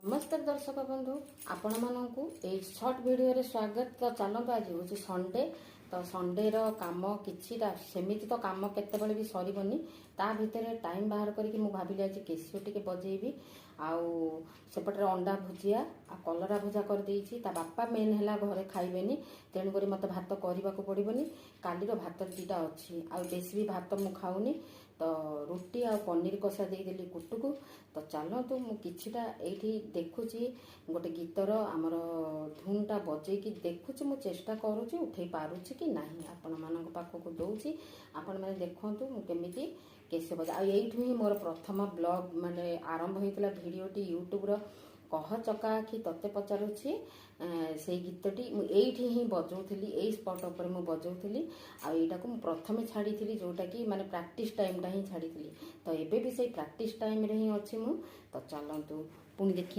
नमस्कार दर्शक बंधु आपण मानू ए सर्ट वीडियो स्वागत। तो चलते आज हूँ संडे तो संडे काम किछिटा सेमिति तो काम केतेबेले भी सरबनी ता भितर टाइम बाहर करके मु भाविली आज केसिओ टिके बजेबी आउ सेपटे अंडा भुजिया आ कलरा भुजा कर देइछि। ता बापा मेन हैला घरे खाइबेनी तेणु करी मते भात करबा को पड़िबनी। काली रो भात दीटा अछि आ बेसी भी भात मु खाउनी तो रुटी आ पनीर कषा देदेली कुटुकू। तो चलतु मु किछिटा एठी देखुची गोटे गीतर आमर धुनटा बजेकी देखुची मु चेष्टा करूची उठे पारुची कि नाही आपण मानक पाखकु दउची आपण माने देखंतु मु केमिति केसे बजा। आ एठु ही मोर प्रथम ब्लॉग माने आरंभ होइतला भिडियोटी यूट्यूब रो कह चका आखि तते पचारुछि से गीतटी मु एठी ही बजौथली एई स्पॉट ऊपर मु बजौथली आ एटा को मु प्रथमे छाड़ीथली जोटा कि माने प्रैक्टिस टाइम टा ही छाड़ीथली। तो एबे भी से प्रैक्टिस टाइम रे ही अछि मु। तो चलंतु पुनी देखि